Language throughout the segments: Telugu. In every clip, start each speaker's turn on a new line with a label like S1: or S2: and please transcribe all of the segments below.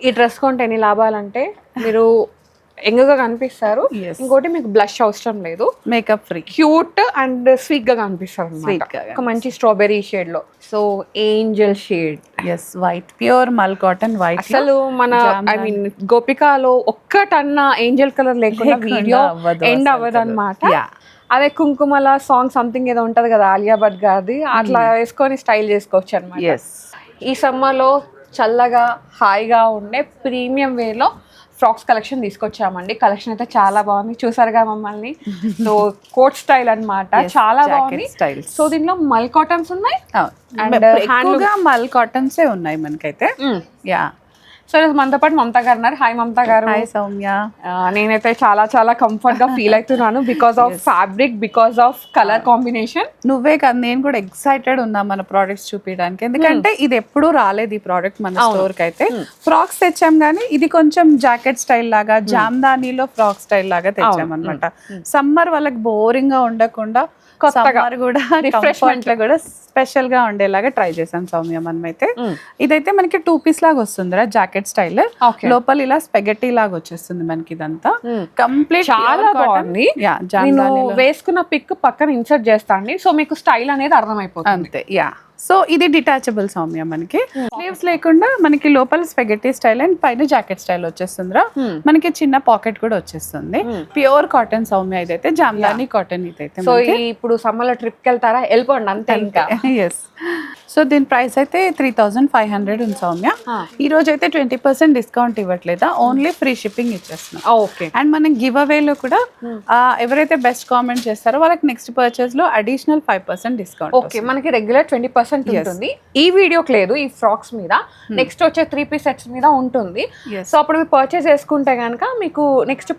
S1: ఈ డ్రెస్ కొంటే ఎన్ని లాభాలంటే మీరు యంగ్గా కనిపిస్తారు, ఇంకోటి మీకు బ్లష్ అవసరం లేదు,
S2: makeup free,
S1: cute and sweet గా కనిపిస్తారు అన్నమాట. ఒక మంచి స్ట్రాబెరీ షేడ్ లో, so angel shade,
S2: white pure mul cotton white.
S1: అసలు మన ఐ మీన్ గోపికాలో ఒక్కటన్నా ఏంజల్ కలర్ లేకుండా వీడియో ఎండ్ అవ్వదు అనమాట. అదే కుంకుమల సాంగ్ సంథింగ్ ఏదో ఉంటది కదా ఆలియా భట్ గారిది, అట్లా వేసుకొని స్టైల్ చేసుకోవచ్చు అనమాట. ఈ సమ్మర్లో చల్లగా హాయిగా ఉండే ప్రీమియం వేలో ఫ్రాక్స్ కలెక్షన్ తీసుకొచ్చామండి. కలెక్షన్ అయితే చాలా బాగుంది, చూసారుగా మమ్మల్ని. సో కోట్ స్టైల్ అన్నమాట, చాలా బాగుంది. సో దీంట్లో మల్ కాటన్స్ ఉన్నాయి
S2: అండ్ మల్ కాటన్స్ ఉన్నాయి మనకైతే.
S1: సో మనతో పాటు మమతా గారు ఉన్నారు. హాయ్ మమతా గారు.
S2: హాయ్ సౌమ్య.
S1: నేనైతే చాలా చాలా కంఫర్ట్ గా ఫీల్ అవుతున్నాను because of fabric, because of colour combination.
S2: నువ్వే కాదు, నేను కూడా ఎక్సైటెడ్ ఉన్నా మన ప్రోడక్ట్స్ చూపించడానికి. ఎందుకంటే ఇది ఎప్పుడూ రాలేదు ఈ ప్రోడక్ట్ మన స్టోర్ కి అయితే. ఫ్రాక్స్ తెచ్చాం కానీ ఇది కొంచెం జాకెట్ స్టైల్ లాగా, జామ్దానీలో ఫ్రాక్ స్టైల్ లాగా తెచ్చాం అనమాట. సమ్మర్ వాళ్ళకి బోరింగ్ గా ఉండకుండా సమ్మర్ కూడా రిఫ్రెష్మెంట్ లో కూడా స్పెషల్ గా ఉండేలాగా ట్రై చేసాం సౌమ్య మనమైతే. ఇదైతే మనకి 2 పీస్ లాగా వస్తుంది జాకెట్ స్టైల్, లోపల ఇలా స్పెగెటీ లాగా వచ్చేస్తుంది మనకి. ఇదంతా కంప్లీట్ చాలా బాగుంది.
S1: వేసుకున్న పిక్ పక్కన ఇన్సర్ట్ చేస్తా అండి, సో మీకు స్టైల్ అనేది అర్థమైపోతుంది
S2: అంతే. సో ఇది డిటాచబుల్ సౌమ్య మనకి. స్లీవ్స్ లేకుండా మనకి లోపల స్పెగెటీ స్టైల్ అండ్ పైన జాకెట్ స్టైల్ వచ్చేస్తుందిరా. మనకి చిన్న పాకెట్ కూడా వచ్చేస్తుంది. ప్యూర్ కాటన్ సౌమ్య ఇదైతే, జామ్దాని కాటన్ ఇదైతే.
S1: సో ఇప్పుడు సమ్మర్ లో ట్రిప్ కి వెళ్తారా, వెళ్ళిపోండి అంతే ఇంకా.
S2: సో దీని ప్రైస్ అయితే 3500 ఉంది సౌమ్య. ఈ రోజు అయితే 20% డిస్కౌంట్ ఇవ్వట్లేదా, ఓన్లీ ఫ్రీ షిప్పింగ్ ఇచ్చేస్తున్నాం. అండ్ మనం గివ్ అవేలో కూడా ఎవరైతే బెస్ట్ కామెంట్ చేస్తారో వాళ్ళకి నెక్స్ట్ పర్చేస్ లో అడిషనల్ 5% డిస్కౌంట్.
S1: ఓకే, మనకి రెగ్యులర్ 20% ఉంటుంది. ఈ వీడియోకి లేదు, ఈ ఫ్రాక్స్ మీద, నెక్స్ట్ వచ్చే 3 పీస్ సెట్స్ మీద ఉంటుంది. సో అప్పుడు మీరు పర్చేస్ చేసుకుంటే కనుక మీకు నెక్స్ట్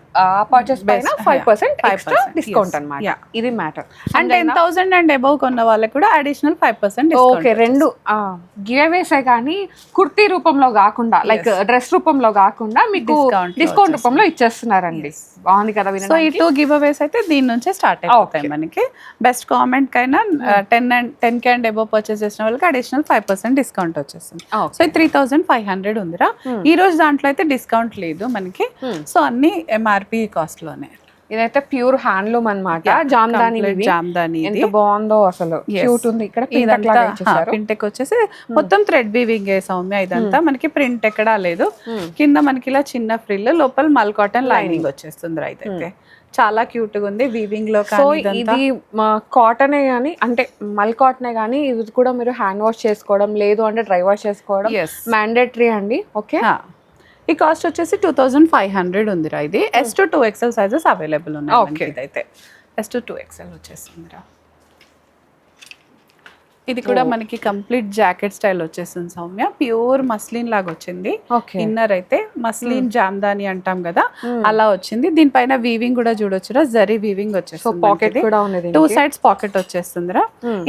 S1: పర్చేస్ పైన 5% ఎక్స్ట్రా డిస్కౌంట్ అన్నమాట. ఇది మ్యాటర్.
S2: అండ్ 10,000 అండ్ అబౌవ్ కొన్న వాళ్ళకి కూడా అడిషనల్ 5% డిస్కౌంట్.
S1: ఓకే, రెండు గివ్ అవేసే కానీ కుర్తీ రూపంలో కాకుండా, లైక్ డ్రెస్ రూపంలో కాకుండా మీకు డిస్కౌంట్ రూపంలో ఇచ్చేస్తున్నారండి. బాగుంది కదా.
S2: సో ఈ 2 గివ్ అవేస్ అయితే దీని నుంచే స్టార్ట్ అయిపోతాయి మనకి. బెస్ట్ కామెంట్ కైనా 10K అండ్ అబౌవ్ పర్చేస్ చేసిన వాళ్ళకి అడిషనల్ 5% డిస్కౌంట్ వచ్చేస్తుంది. సో 3500 ఉందిరా. ఈ రోజు దాంట్లో అయితే డిస్కౌంట్ లేదు మనకి. సో అన్ని MRP కాస్ట్ లోనే.
S1: ఇదైతే ప్యూర్ హ్యాండ్లూమ్ అన్నమాట, జామ్దాని. ఎంత బాగుందో అసలు, క్యూట్ ఉంది. ఇక్కడ
S2: పింటెక్ వచ్చేసి మొత్తం థ్రెడ్ వీవింగ్ సౌమ్య ఇదంతా. మనకి ప్రింట్ ఎక్కడా లేదు. కింద మనకి ఇలా చిన్న ఫ్రిల్, లోపల మల్ కాటన్ లైనింగ్ వచ్చేస్తుంది. అయితే చాలా క్యూట్ గా ఉంది వీవింగ్ లో.
S1: సో ఇది కాటనే కానీ, అంటే మల్ కాటనే కానీ, ఇది కూడా మీరు హ్యాండ్ వాష్ చేసుకోవడం, లేదు అంటే డ్రై వాష్ చేసుకోవడం మ్యాండేటరీ అండి. ఓకే,
S2: ఈ కాస్ట్ వచ్చేసి 2500 ఉందిరా. ఇది S to 2XL sizes available ఉన్నాయి. ఇదైతే S to 2XL వచ్చేస్తుందిరా. ఇది కూడా మనకి కంప్లీట్ జాకెట్ స్టైల్ వచ్చేస్తుంది సౌమ్య. ప్యూర్ మస్లిన్ లాగా వచ్చింది. ఇన్నర్ అయితే మస్లిన్ జామ్దాని అంటాం కదా, అలా వచ్చింది. దీనిపైన వీవింగ్ కూడా చూడొచ్చురా, జరీ వీవింగ్ వచ్చేస్తుంది.
S1: పాకెట్ కూడా ఉంది,
S2: 2 sides పాకెట్ వచ్చేస్తుందిరా.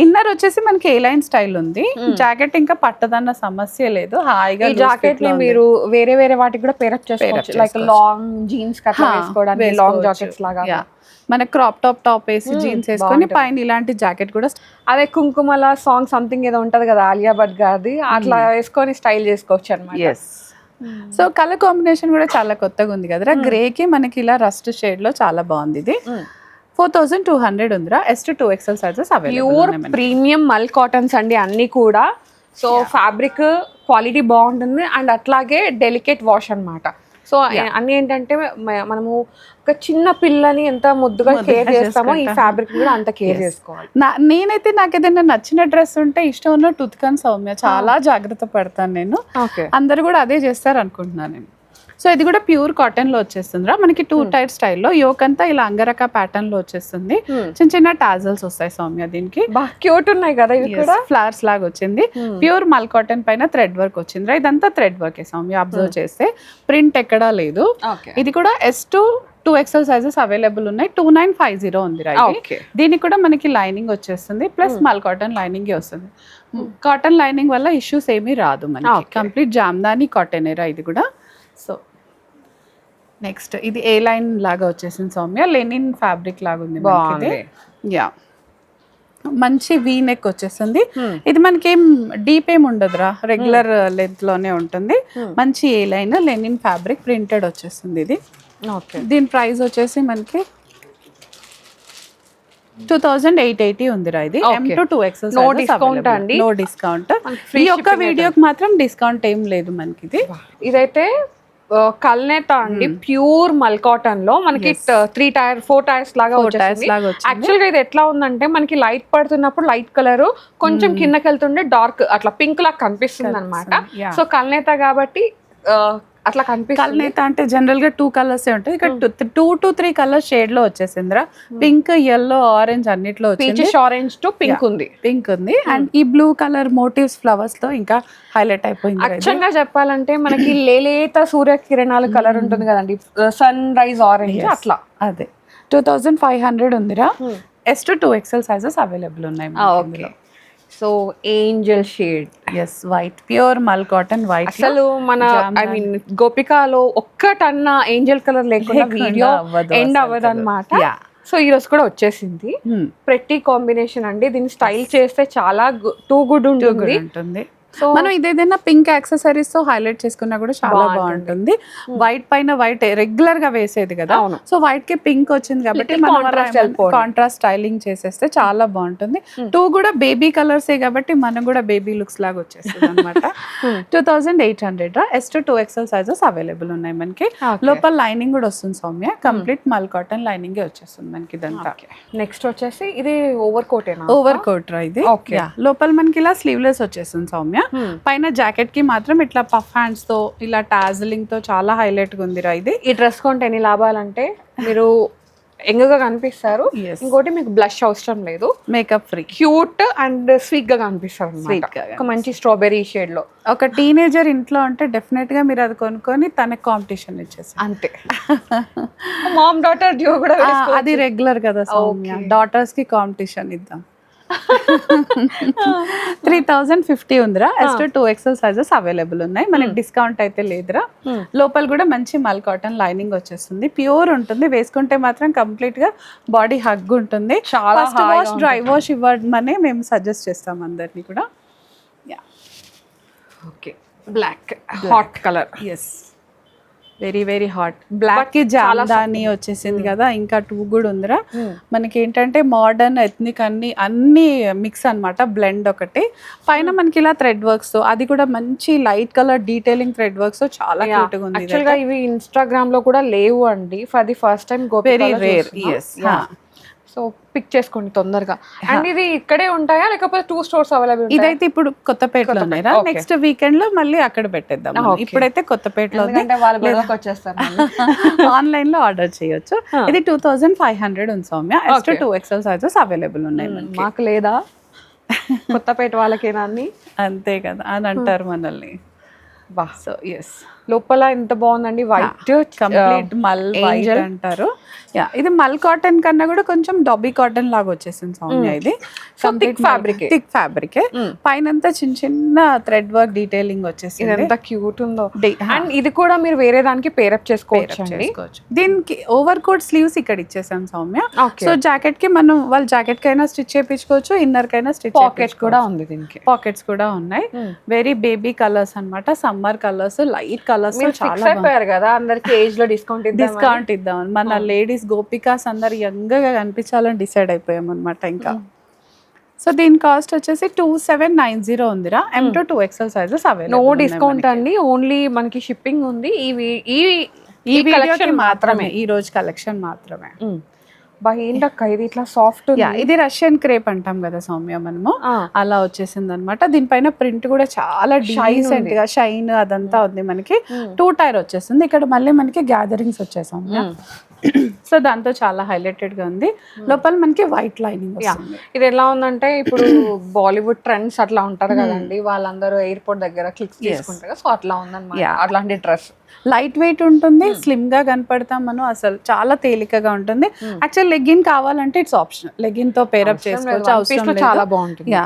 S2: ఇన్నర్ వచ్చేసి మనకి ఏ లైన్ స్టైల్ ఉంది. జాకెట్ ఇంకా పట్టదన్న సమస్య లేదు, హాయిగా.
S1: జాకెట్ ని మీరు వేరే వేరే వాటికి కూడా పేరప్ చేసుకోవచ్చు, లైక్ లాంగ్ జీన్స్ కట్లా వేసుకోవడానికి, లాంగ్ జాకెట్స్ లాగా.
S2: మన క్రాప్ టాప్ వేసి జీన్స్ వేసుకొని పైన ఇలాంటి జాకెట్ కూడా.
S1: అదే కుంకుమల సాంగ్ సంథింగ్ ఏదో ఉంటది కదా ఆలియా భట్ గారిది, అట్లా వేసుకొని స్టైల్ చేసుకోవచ్చు అనమాట.
S2: సో కలర్ కాంబినేషన్ కూడా చాలా కొత్తగా ఉంది కదరా. గ్రే కి మనకి ఇలా రస్ట్ షేడ్ లో చాలా బాగుంది. ఇది 4200 ఉందిరా. S to 2XL sizes available.
S1: Pure premium మల్ కాటన్స్ అండి అన్ని కూడా. సో ఫ్యాబ్రిక్ క్వాలిటీ బాగుంటుంది అండ్ అట్లాగే డెలికేట్ వాష్ అన్నమాట. సో అన్ని ఏంటంటే మనము ఒక చిన్న పిల్లని ఎంత ముద్దుగా కేర్ చేస్తామో ఈ ఫ్యాబ్రిక్ కూడా అంత కేర్ చేసుకోవాలి.
S2: నేనైతే నాకు ఏదైనా నచ్చిన డ్రెస్ ఉంటే ఇష్టం ఉన్న ఉతికాను సౌమ్య, చాలా జాగ్రత్త పడతాను నేను. అందరు కూడా అదే చేస్తారు అనుకుంటున్నాను నేను. సో ఇది కూడా ప్యూర్ కాటన్ లో వచ్చేస్తుందిరా. మనకి 2 టైర్ స్టైల్లో యోక్ అంతా ఇలా అంగరక ప్యాటర్న్ లో వచ్చేస్తుంది. చిన్న చిన్న టాజల్స్ వస్తాయి సౌమ్య. దీనికి
S1: క్యూట్ ఉన్నాయి కదా, ఇవి కూడా
S2: ఫ్లవర్స్ లాగా వచ్చింది. ప్యూర్ మల్ కాటన్ పైన థ్రెడ్ వర్క్ వచ్చిందిరా. ఇదంతా థ్రెడ్ వర్క్ సౌమ్య, అబ్జర్వ్ చేస్తే ప్రింట్ ఎక్కడా లేదు. ఇది కూడా S to 2XL sizes available ఉన్నాయి. 2950 ఉంది రా. దీనికి కూడా మనకి లైనింగ్ వచ్చేస్తుంది, ప్లస్ మల్ కాటన్ లైనింగ్ వస్తుంది. కాటన్ లైనింగ్ వల్ల ఇష్యూస్ ఏమీ రాదు మనకి. కంప్లీట్ జామ్దాని కాటన్ రా ఇది కూడా. సో నెక్స్ట్ ఇది ఏ లైన్ లాగా వచ్చేసింది సౌమ్య, లెనిన్ ఫ్యాబ్రిక్ లాగా ఉంది. యా మంచి వీ నెక్ వచ్చేస్తుంది. ఇది మనకి ఏం డీప్ ఏం ఉండదురా, రెగ్యులర్ లెంత్ లోనే ఉంటుంది. మంచి ఏ లైన్ లెనిన్ ఫ్యాబ్రిక్ ప్రింటెడ్ వచ్చేస్తుంది ఇది.
S1: ఓకే,
S2: దీని ప్రైస్ వచ్చేసి మనకి 2880 ఉందిరా. ఇది M to 2XL
S1: no discount అండి,
S2: నో డిస్కౌంట్. ఈ ఒక్క వీడియోకి మాత్రం డిస్కౌంట్ ఏం లేదు మనకి.
S1: ఇదైతే కల్నేత అండి, ప్యూర్ మల్ కాటన్ లో మనకి 4 టైర్స్ లాగా వచ్చేసింది. యాక్చువల్ గా ఇది ఎట్లా ఉందంటే మనకి లైట్ పడుతున్నప్పుడు లైట్ కలర్, కొంచెం కిందకి వెళ్తుంటే డార్క్ అట్లా పింక్ లాగా కనిపిస్తుంది అనమాట. సో కల్నేత కాబట్టి అట్లా కనిపిస్తుంది.
S2: కల్నేత అంటే జనరల్ గా 2 కలర్స్ ఉంటాయి, ఇక్కడ 2 to 3 కలర్ షేడ్ లో వచ్చేసిందిరా. పింక్, ఎల్లో, ఆరెంజ్ అన్నిట్లో
S1: పీచిష్ ఆరెంజ్ టు పింక్ ఉంది.
S2: అండ్ ఈ బ్లూ కలర్ మోటివ్స్ ఫ్లవర్స్ తో ఇంకా హైలైట్ అయిపోయింది.
S1: యాక్చువల్గా చెప్పాలంటే మనకి లేలేత సూర్యకిరణాలు కలర్ ఉంటుంది కదండి, సన్ రైజ్ ఆరెంజ్ అట్లా.
S2: అదే 2500 ఉందిరా. S to 2XL sizes available ఉన్నాయి.
S1: Okay, so angel shade,
S2: yes white, pure mul cotton white.
S1: అసలు మన ఐ మీన్ గోపికాలో ఒక్కటన్నా ఏంజల్ కలర్ లేకుండా వీడియో ఎండ్ అవ్వదు అనమాట. సో ఈ రోజు కూడా వచ్చేసింది. ప్రెట్టి కాంబినేషన్ అండి, దీన్ని స్టైల్ చేస్తే చాలా టూ గుడ్ ఉంటుంది.
S2: మనం ఇదేదైనా పింక్ యాక్సెసరీస్ తో హైలైట్ చేసుకున్నా కూడా చాలా బాగుంటుంది. వైట్ పైన వైట్ రెగ్యులర్ గా వేసేది కదా, సో వైట్ కి పింక్ వచ్చింది కాబట్టి కాంట్రాస్ట్ స్టైలింగ్ చేసేస్తే చాలా బాగుంటుంది. 2 కూడా బేబీ కలర్స్ కాబట్టి మనం కూడా బేబీ లుక్స్ లాగా వచ్చేస్తుంది అనమాట. 2800 S to 2XL sizes available ఉన్నాయి మనకి. లోపల లైనింగ్ కూడా వస్తుంది సౌమ్య, కంప్లీట్ మల్ కాటన్ లైనింగ్ వచ్చేస్తుంది మనకి ఇదంతా.
S1: నెక్స్ట్ వచ్చేసి ఇది ఓవర్ కోట్,
S2: ఓవర్ కోట్ రా ఇది. లోపల మనకి ఇలా స్లీవ్లెస్ వచ్చేస్తుంది సౌమ్య. పైన జాకెట్ కి మాత్రం ఇట్లా పఫ్ హ్యాండ్స్ తో ఇలా టాజిలింగ్ తో చాలా హైలైట్ గా ఉందిరా ఇది.
S1: ఈ డ్రెస్ కొంటే ఎన్ని లాభాలంటే మీరు యంగ్ గా కనిపిస్తారు, ఇంకోటి మీకు బ్లష్ అవసరం లేదు,
S2: makeup free,
S1: cute and sweet గా కనిపిస్తారు అన్నమాట. ఒక మంచి స్ట్రాబెరీ షేడ్ లో
S2: ఒక టీనేజర్ ఇంట్లో ఉంటే డెఫినెట్ గా మీరు అది కొనుక్కొని తనకి కాంపిటీషన్ ఇచ్చేసి
S1: అంతే. మామ్ డాటర్ డ్యూ కూడా
S2: అది రెగ్యులర్ కదా సౌమ్య, డాటర్స్ కి కాంపిటీషన్ ఇద్దాం. 3050 ఉందిరా. S to 2XL sizes available ఉన్నాయి మనకి. డిస్కౌంట్ అయితే లేదురా. లోపల కూడా మంచి మల్ కాటన్ లైనింగ్ వచ్చేస్తుంది, ప్యూర్ ఉంటుంది. వేసుకుంటే మాత్రం కంప్లీట్ గా బాడీ హగ్ ఉంటుంది. ఫస్ట్ వాష్ డ్రై వాష్ ఇవ్వమని మేము సజెస్ట్ చేస్తాం అందరినీ కూడా.
S1: Okay, black hot colour,
S2: yes very very hot. Black కి జామ్దాని వచ్చేసింది కదా, ఇంకా 2 కూడా ఉందిరా. మనకి ఏంటంటే మోడర్న్ ఎథ్నిక్ అన్ని మిక్స్ అన్నమాట, బ్లెండ్ ఒకటి. పైన మనకి ఇలా థ్రెడ్ వర్క్స్ తో, అది కూడా మంచి light colour detailing thread works తో చాలా క్యూట్ గా ఉంది.
S1: యాక్చువల్ గా ఇవి ఇన్స్టాగ్రామ్ లో కూడా లేవు అండి, for the first time
S2: very rare. Yes,
S1: so pick చేసుకోండి తొందరగా. అండ్ ఇది ఇక్కడే ఉంటాయా లేకపోతే 2 స్టోర్స్ అవైలబుల్?
S2: ఇదైతే ఇప్పుడు కొత్తపేటలో ఉన్నాయిరా, నెక్స్ట్ వీకెండ్ లో మళ్ళీ అక్కడ పెట్టేద్దాం. ఇప్పుడైతే కొత్తపేటలో ఆన్లైన్ లో ఆర్డర్ చేయొచ్చు. ఇది 2500 ఉంది Soumya. S to 2XL sizes available ఉన్నాయి.
S1: మాకు లేదా కొత్తపేట వాళ్ళకేనా అన్ని?
S2: అంతే కదా అని అంటారు మనల్ని.
S1: సో ఎస్, లోపల ఎంత బాగుందండి, వైట్
S2: కంప్లీట్ మల్ వైట్ అంటారు. ఇది మల్ కాటన్ కన్నా కూడా కొంచెం డబ్బీ కాటన్ లాగా వచ్చేసింది సౌమ్య. ఇది
S1: థిక్
S2: ఫ్యాబ్రిక్ పైన చిన్న చిన్న థ్రెడ్ వర్క్ డీటెయిలింగ్ వచ్చేసింది.
S1: ఎంత క్యూట్ ఉందో. అండ్ ఇది కూడా మీరు వేరే దానికి పేరప్ చేసుకోవచ్చు.
S2: దీనికి ఓవర్ కోట్ స్లీవ్స్ ఇక్కడ ఇచ్చేసాం సౌమ్య. సో జాకెట్ కి మనం వాళ్ళ జాకెట్ కైనా స్టిచ్ చేయించుకోవచ్చు, ఇన్నర్ కైనా స్టిచ్.
S1: పాకెట్స్ కూడా ఉంది, దీనికి
S2: పాకెట్స్ కూడా ఉన్నాయి. వెరీ బేబీ కలర్స్ అన్నమాట, సమ్మర్ కలర్స్, లైట్ కలర్స్.
S1: చాలా కదా, అందరికి ఏజ్ లో డిస్కౌంట్
S2: ఇద్దాం. మన లేడీస్ గోపికాస్ అందరు యంగ్ గా కనిపించాలని డిసైడ్ అయిపోయాం అనమాట ఇంకా. సో దీని కాస్ట్ వచ్చేసి 2790 ఉందిరా. M to 2XL sizes available.
S1: No discount అండి, ఓన్లీ మనకి షిప్పింగ్ ఉంది. ఈ కలెక్షన్ మాత్రమే,
S2: ఈ రోజు కలెక్షన్ మాత్రమే.
S1: ఏంటక్క ఇది ఇట్లా సాఫ్ట్?
S2: ఇది రష్యన్ క్రేప్ అంటాం కదా సౌమ్య మనము, అలా వచ్చేసింది అనమాట. దీనిపైన ప్రింట్ కూడా చాలా డీసెంట్ గా షైన్ అదంతా ఉంది మనకి. 2 టైర్ వచ్చేస్తుంది. ఇక్కడ మళ్ళీ మనకి గ్యాదరింగ్స్ వచ్చేసాం, సో దాంతో చాలా హైలైటెడ్ గా ఉంది. లోపల మనకి వైట్ లైనింగ్.
S1: ఇది ఎలా ఉందంటే ఇప్పుడు బాలీవుడ్ ట్రెండ్స్ అట్లా ఉంటారు కదండి, వాళ్ళందరూ ఎయిర్పోర్ట్ దగ్గర క్లిక్స్ తీసుకుంటారు, సో అట్లా ఉందన్నమాట. అట్లాంటి డ్రెస్
S2: లైట్ వెయిట్ ఉంటుంది, స్లిమ్ గా కనపడతాం మనం, అసలు చాలా తేలికగా ఉంటుంది. యాక్చువల్ లెగ్గిన్ కావాలంటే ఇట్స్ ఆప్షనల్, లెగ్గిన్ తో పేరప్ చేసుకోవచ్చు, అవసరం లేదు.
S1: చాలా బాగుంటుంది.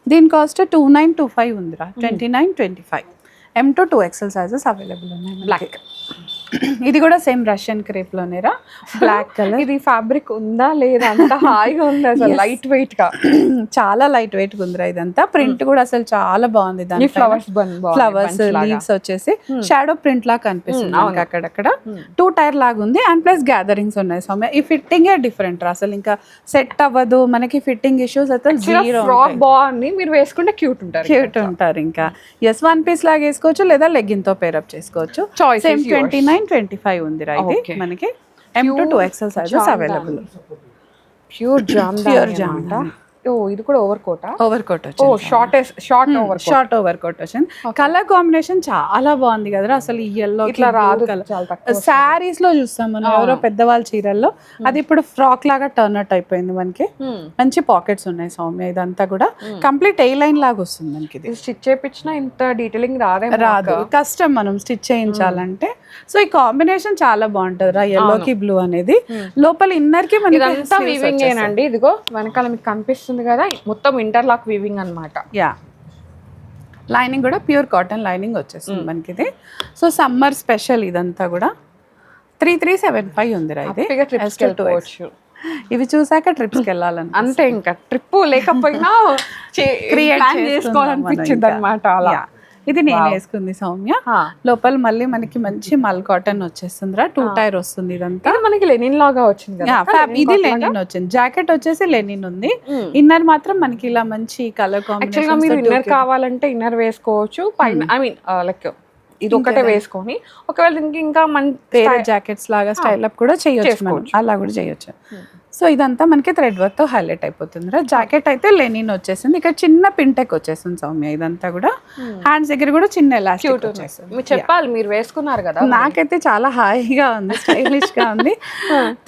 S2: దీని కాస్ట్ 2925 ఉందిరా. 2925. M to 2XL sizes available ఉన్నాయి.
S1: బ్లాక్
S2: ఇది కూడా సేమ్ రష్యన్ క్రేప్ లోనేరా, బ్లాక్ కలర్.
S1: ఇది ఫ్యాబ్రిక్ ఉందా లేదా అంత హాయిగా ఉంది అసలు, లైట్ వెయిట్ గా,
S2: చాలా లైట్ వెయిట్ గా ఉందిరా ఇదంతా. ప్రింట్ కూడా అసలు చాలా బాగుంది, దాని ఫ్లవర్స్ లీవ్స్ వచ్చేసి షాడో ప్రింట్ లాగా కనిపిస్తుంది మనకి అక్కడక్కడ. 2 టైర్ లాగా ఉంది అండ్ ప్లస్ గ్యాదరింగ్స్ ఉన్నాయి సౌమ్య. ఈ ఫిట్టింగ్ డిఫరెంట్ రా, అసలు ఇంకా సెట్ అవ్వదు మనకి, ఫిట్టింగ్ ఇష్యూస్ అయితే జీరో.
S1: ఫ్రాక్ బాగుంది, మీరు వేసుకుంటే క్యూట్
S2: ఉంటారు ఇంకా. ఎస్, 1 పీస్ లాగా వేసుకోవచ్చు లేదా లెగ్గిన్ తో పేరప్ చేసుకోవచ్చు. సేమ్ 29-25 ఉంది రా ఇది మనకి. M to 2XL sizes available.
S1: Pure jam. Oh ఇది కూడా ఓవర్ కోట్
S2: వచ్చింది. షార్ట్ ఓవర్ కోట్ వచ్చింది. కలర్ కాంబినేషన్ చాలా బాగుంది కదరా అసలు. ఈ yellow
S1: ఇట్లా రాదు,
S2: శారీస్ లో చూస్తాం మనం, ఎవరో పెద్దవాళ్ళ చీరల్లో. అది ఇప్పుడు ఫ్రాక్ లాగా టర్న్ అవుట్ అయిపోయింది మనకి. మంచి పాకెట్స్ ఉన్నాయి సౌమ్య. ఇదంతా కూడా కంప్లీట్ ఏ లైన్ లాగా వస్తుంది మనకి. ఇది
S1: స్టిచ్ చేయించినా ఇంత డీటెయిలింగ్
S2: రాదు, కష్టం మనం స్టిచ్ చేయించాలంటే. సో ఈ కాంబినేషన్ చాలా బాగుంటది రా, yellow కి బ్లూ అనేది. లోపల ఇన్నర్ కి మనకి
S1: వీవింగ్ ఏనండి. ఇదిగో వెనకాల మీకు కనిపిస్తుంది కదా, మొత్తం ఇంటర్లాక్ వీవింగ్ అన్నమాట.
S2: యా, లైనింగ్ కూడా ప్యూర్ కాటన్ లైనింగ్ వచ్చేస్తుంది మనకి ఇది. సో సమ్మర్ స్పెషల్ ఇదంతా కూడా. 3375 ఉందిరా ఇది. ఇవి చూసాక ట్రిప్స్కి వెళ్ళాలని
S1: అంతే, ఇంకా ట్రిప్ లేకపోయినా క్రియేట్ చేసుకోవాలనిపించింది అనమాట అలా.
S2: ఇది నేను వేసుకుంది సౌమ్య. లోపల మళ్ళీ మనకి మంచి మల్ కాటన్ వచ్చేస్తుందిరా, 2 టైర్ వస్తుంది. ఇదంతా
S1: మనకి లెనిన్ లాగా వచ్చింది.
S2: ఇది లెనిన్ వచ్చింది. జాకెట్ వచ్చేసి లెనిన్ ఉంది. ఇన్నర్ మాత్రం మనకి ఇలా మంచి కలర్ కాంబినేషన్.
S1: మీరు ఇన్నర్ కావాలంటే ఇన్నర్ వేసుకోవచ్చు పైన, ఐ మీన్ లైక్ ఇది ఒకటే వేసుకొని, ఒకవేళ ఇంకా
S2: వేరే జాకెట్స్ లాగా స్టైల్ అప్ కూడా చేయొచ్చు, అలా కూడా చేయొచ్చు. సో ఇదంతా మనకి థ్రెడ్ వర్క్ తో హైలైట్ అయిపోతుంది. జాకెట్ అయితే లెనిన్ వచ్చేసింది, ఇక్కడ చిన్న పింటెక్ వచ్చేస్తుంది సౌమ్య. ఇదంతా కూడా హ్యాండ్స్ దగ్గర కూడా చిన్న ఎలాస్టిక్ వచ్చేస్తుంది.
S1: మీరు చెప్పాలి, మీరు వేసుకున్నారు కదా.
S2: నాకైతే చాలా హాయిగా ఉంది, స్టైలిష్ గా ఉంది.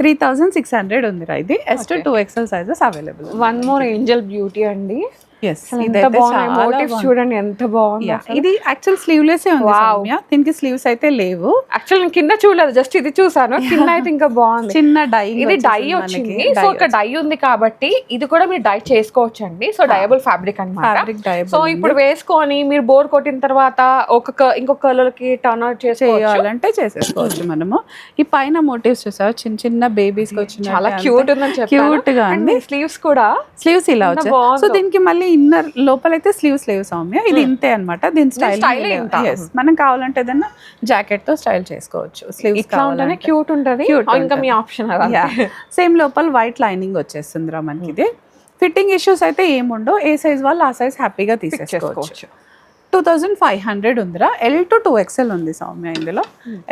S2: 3600 ఉందిరా ఇది. S to 2XL sizes available.
S1: One more Angel beauty అండి. చూడండి ఎంత బాగుంది.
S2: ఇది యాక్చువల్ స్లీవ్లెస్ ఉంది సౌమ్య, దీనికి స్లీవ్స్ అయితే లేవు.
S1: యాక్చువల్ నేను కింద చూడలేదు, జస్ట్ ఇది చూసాను. కింద అయితే ఇంకా బాగుంది,
S2: చిన్న డై.
S1: ఇది డై వచ్చింది. సో ఇక్కడ డై ఉంది కాబట్టి ఇది కూడా మీరు డై చేసుకోవచ్చు అండి. సో డయబుల్ ఫ్యాబ్రిక్ అన్నమాట.
S2: సో
S1: ఇప్పుడు వేసుకొని మీరు బోర్ కొట్టిన తర్వాత ఇంకొక కలర్ కి టర్న్ అవుట్
S2: చేయాలంటే చేసేసుకోవచ్చు మనము. ఈ పైన మోటివ్స్ చూసావు, చిన్న చిన్న బేబీస్ వచ్చిన
S1: చాలా క్యూట్ ఉందని
S2: క్యూట్ గా ఉంది.
S1: స్లీవ్స్ కూడా
S2: స్లీవ్స్ ఇలా వచ్చాయి. సో దీనికి మళ్ళీ ఇన్నర్ లోపలైతే స్లీవ్స్ లేవు సౌమ్య. ఇది ఇంతే అన్నమాట, దీని స్టైల్. మనం కావాలంటే ఏదన్నా జాకెట్ తో స్టైల్ చేసుకోవచ్చు. స్లీవ్స్ కావాలంటే
S1: క్యూట్ ఉంటది, ఇంకా మీ ఆప్షన్.
S2: సేమ్ లోపల వైట్ లైనింగ్ వచ్చేస్తుంది రా మనకి. ఇది ఫిట్టింగ్ ఇష్యూస్ అయితే ఏముండో, ఏ సైజ్ వాళ్ళు ఆ సైజ్ హ్యాపీగా తీసేసుకోవచ్చు. 2500 ఉందిరా. L to 2XL ఉంది సౌమ్య. ఇందులో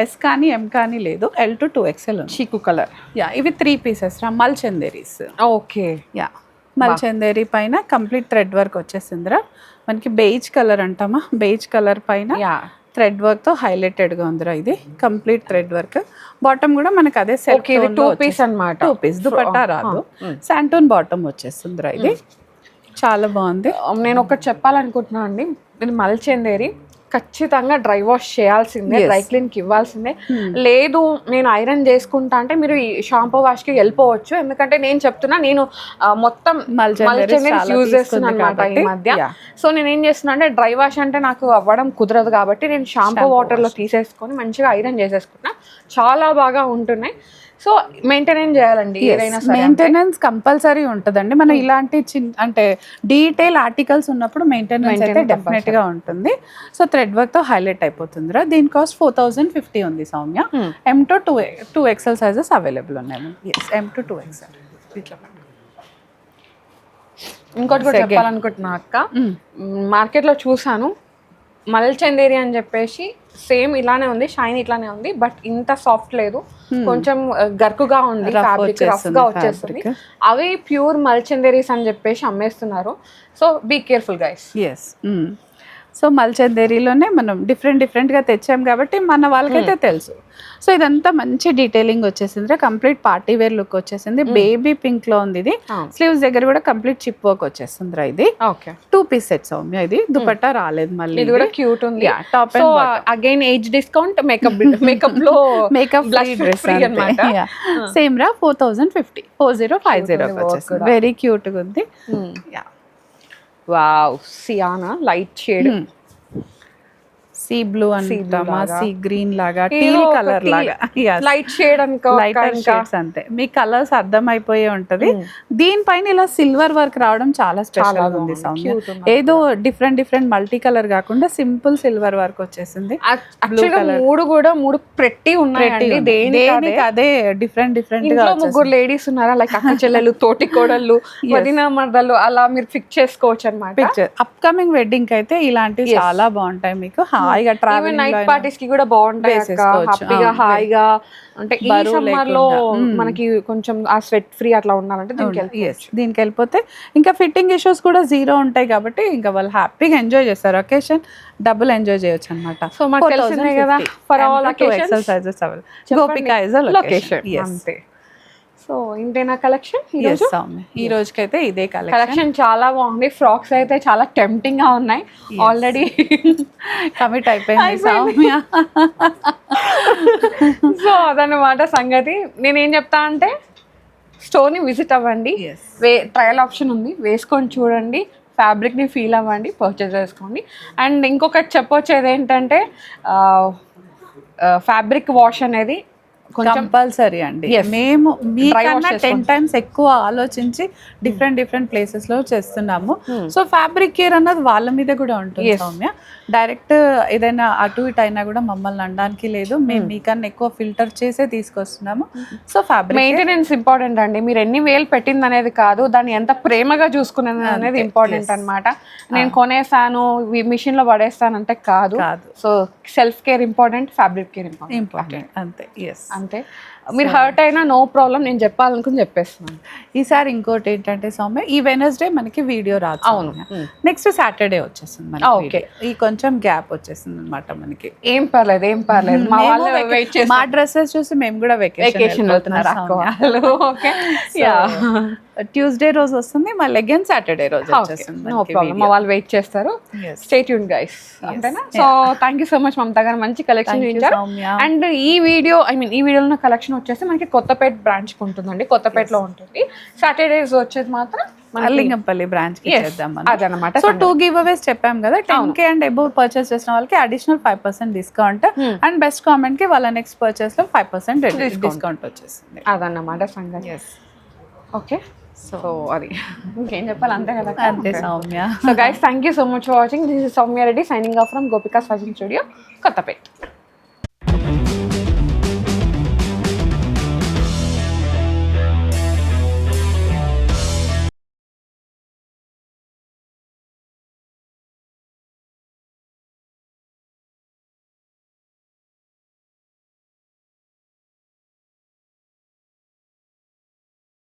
S2: S కానీ M కానీ లేదు, L to 2XL ఉంది.
S1: చీకు కలర్.
S2: యా, ఇవి 3 పీసెస్ రా, మల్ చందేరీస్.
S1: ఓకే.
S2: యా, మల్ చందేరి పైన కంప్లీట్ థ్రెడ్ వర్క్ వచ్చేసిందిరా మనకి. బేజ్ కలర్ అంటామా, బేజ్ కలర్ పైన థ్రెడ్ వర్క్ తో హైలైటెడ్ గా ఉందిరా ఇది. Complete thread work. బాటమ్ కూడా మనకి అదే సెల్ఫ్
S1: 2 పీస్ అన్నమాట.
S2: 2 పీస్ దుపట్టా రాదు, శాంటోన్ బాటమ్ వచ్చేస్తుందిరా ఇది. చాలా బాగుంది.
S1: నేను ఒకటి చెప్పాలనుకుంటున్నా అండి, ఇది మల్చందేరి ఖచ్చితంగా డ్రై వాష్ చేయాల్సిందే, డ్రై క్లీన్కి ఇవ్వాల్సిందే. లేదు నేను ఐరన్ చేసుకుంటా అంటే మీరు ఈ షాంపూ వాష్కి వెళ్ళిపోవచ్చు. ఎందుకంటే నేను చెప్తున్నా, నేను మొత్తం మల్చందేరి యూజ్ చేస్తున్నాను అనమాట ఈ మధ్య. సో నేను ఏం చేస్తున్నా అంటే, డ్రై వాష్ అంటే నాకు అవ్వడం కుదరదు కాబట్టి నేను షాంపూ వాటర్లో తీసేసుకొని మంచిగా ఐరన్ చేసేసుకున్నా. చాలా బాగా ఉంటున్నాయి. సో మెయింటెనెన్స్ చేయాలండి, ఏదైనా
S2: మెయింటెనెన్స్ కంపల్సరీ ఉంటుందండి. మనం ఇలాంటి అంటే డీటెయిల్ ఆర్టికల్స్ ఉన్నప్పుడు మెయింటెనెన్స్ అయితే డెఫినెట్ గా ఉంటుంది. సో థ్రెడ్ వర్క్ తో హైలైట్ అయిపోతుందిరా. దీని కాస్ట్ 4050 ఉంది Soumya. M to 2XL sizes available ఉన్నాయి. M to 2XL.
S1: ఇంకోటి కూడా చెప్పాలనుకుంటున్నా అక్క, మార్కెట్లో చూసాను మల్చందేరి అని చెప్పేసి, సేమ్ ఇలానే ఉంది, షైన్ ఇట్లానే ఉంది, బట్ ఇంత సాఫ్ట్ లేదు, కొంచెం గరుకుగా ఉంది, ఫ్యాబ్రిక్ రఫ్ గా వచ్చేస్తుంది. అవి ప్యూర్ మల్చందేరీస్ అని చెప్పేసి అమ్మేస్తున్నారు. So be careful guys.
S2: So మల్చందేరిలోనే మనం డిఫరెంట్గా తెచ్చాం కాబట్టి మన వాళ్ళకైతే తెలుసు. సో ఇదంతా మంచి డీటెయిలింగ్ వచ్చేసింది, కంప్లీట్ పార్టీ వేర్ లుక్ వచ్చేసింది. బేబీ పింక్ లో ఉంది ఇది. స్లీవ్స్ దగ్గర కూడా కంప్లీట్ చిప్ వర్క్ వచ్చేస్తుంది ఇది. 2 పీస్ సెట్ సౌమ్య. ఇది దుపట్టా రాలేదు మళ్ళీ.
S1: ఇది కూడా క్యూట్ ఉంది. Top again age discount, makeup లో
S2: మేకప్ డ్రెస్ అన్నమాట. సేమ్ రా 4050 వచ్చేసింది. వెరీ క్యూట్ గా ఉంది.
S1: వావ్, సియానా లైట్ షేడ్.
S2: సీ బ్లూ అంటామా, సీ గ్రీన్ లాగా, టీల్ కలర్ లాగా,
S1: లైట్ షేడ్
S2: లైటర్ షేడ్స్ అంతే. మీ కలర్స్ అర్థమైపోయే ఉంటది. దీనిపైన ఇలా సిల్వర్ వర్క్ రావడం చాలా స్పెషల్ ఉంది సౌమ్య. ఏదో డిఫరెంట్ మల్టీ కలర్ కాకుండా సింపుల్ సిల్వర్ వర్క్ వచ్చేసింది.
S1: మూడు పెట్టి ఉన్నాయి.
S2: దేనికి అదే డిఫరెంట్ గా.
S1: ముగ్గురు లేడీస్ ఉన్నారా, లైక్ అక్క చెల్లెలు, తోటి కోడళ్ళు, వదిన మర్దలు, అలా మీరు ఫిక్స్ చేసుకోవచ్చు అనమాట.
S2: పిక్చర్ అప్కమింగ్ వెడ్డింగ్ అయితే ఇలాంటివి చాలా బాగుంటాయి. మీకు హాయిగా ట్రావెల్
S1: నైట్ పార్టీస్ కి కూడా బాగుంటాయి. హ్యాపీగా హాయిగా అంటే ఈ సమ్మర్ లో మనకి కొంచెం ఆ స్వెట్ ఫ్రీ అట్లా ఉండాలంటే
S2: దీనికి వెళ్ళిపోతే ఇంకా ఫిట్టింగ్ ఇష్యూస్ కూడా జీరో ఉంటాయి కాబట్టి ఇంకా వాళ్ళు హ్యాపీగా ఎంజాయ్ చేస్తారు. ఒకేషన్ డబుల్ ఎంజాయ్ చేయొచ్చు అనమాట.
S1: సో మాకు తెలిసిందే కదా, for all
S2: XL sizes Gopika is a location.
S1: అంతే. సో ఇంతేనా కలెక్షన్
S2: ఈ రోజుకైతే ఇదే
S1: కలెక్షన్ చాలా బాగుంది. ఫ్రాక్స్ అయితే చాలా టెంప్టింగ్ గా ఉన్నాయి. ఆల్రెడీ
S2: కమిట్ అయిపోయింది సౌమ్య.
S1: సో అదనమాట సంగతి. నేనేం చెప్తా అంటే స్టోర్ని విజిట్ అవ్వండి, ట్రయల్ ఆప్షన్ ఉంది, వేసుకొని చూడండి, ఫ్యాబ్రిక్ని ఫీల్ అవ్వండి, పర్చేస్ చేసుకోండి. అండ్ ఇంకొకటి చెప్పొచ్చేది ఏంటంటే ఫ్యాబ్రిక్ వాష్ అనేది
S2: కంపల్సరీ అండి. మేము మీకన్నా 10 times ఎక్కువ ఆలోచించి డిఫరెంట్ ప్లేసెస్ లో చేస్తున్నాము. సో ఫ్యాబ్రిక్ కేర్ అన్నది వాళ్ళ మీద కూడా ఉంటుంది సౌమ్య. డైరెక్ట్ ఏదైనా అటు ఇటు అయినా కూడా మమ్మల్ని అనడానికి లేదు. మేము మీకన్నా ఎక్కువ ఫిల్టర్ చేసే తీసుకొస్తున్నాము. సో ఫ్యాబ్రిక్
S1: మెయింటెనెన్స్ ఇంపార్టెంట్ అండి. మీరు ఎన్ని వేలు పెట్టింది అనేది కాదు, దాన్ని ఎంత ప్రేమగా చూసుకునేది అనేది ఇంపార్టెంట్ అనమాట. నేను కొనేసాను, మిషన్ లో పడేస్తాను అంటే కాదు. So self care important, fabric care important.
S2: అంతే.
S1: అంతే. మీరు హర్ట్ అయినా నో ప్రాబ్లం, నేను చెప్పాలనుకుని చెప్పేస్తున్నాను.
S2: ఈసారి ఇంకోటి ఏంటంటే సౌమ్య, ఈ వెనస్డే మనకి వీడియో రాదు.
S1: అవును,
S2: నెక్స్ట్ సాటర్డే వచ్చేస్తుంది మనకి. ఈ కొంచెం గ్యాప్ వచ్చేసింది అనమాట మనకి.
S1: ఏం పర్లేదు.
S2: మా డ్రెస్సెస్ చూసి మేము కూడా వెకేషన్
S1: వెళ్తున్నారు.
S2: ట్యూస్డే రోజు వస్తుంది, మళ్ళీ అగైన్ సాటర్డే రోజు వచ్చేస్తుంది.
S1: నో ప్రాబ్లం, మా వాళ్ళు వెయిట్ చేస్తారు. Stay tune guys. అంతేనా? So thank you so much Mamata గారు, మంచి కలెక్షన్ చూపించారు. అండ్ ఈ వీడియోలో కలెక్షన్ వచ్చేసి మనకి కొత్తపేట బ్రాంచ్ ఉంటుందండి, కొత్తపేటలో ఉంటుంది. సాటర్డేస్ వచ్చేది మాత్రం
S2: లింగంపల్లి బ్రాంచ్ కి చేద్దాం
S1: అదనమాట.
S2: సో 2 giveaways చెప్పాం కదా. 10K అండ్ అబోవ్ పర్చేస్ చేసిన వాళ్ళకి additional 5% discount, and best comment కి వాళ్ళ నెక్స్ట్ పర్చేస్ లో 5% డిస్కౌంట్ వచ్చేస్తుంది.
S1: అదన్నమాట సంగతి. ఓకే, సో అది ఇంకేం చెప్పాలి, అంతే కదా.
S2: అంతే Soumya.
S1: So guys, thank you so much for watching. This is Soumya Reddy signing off from Gopika's fashion studio, Kothapeta.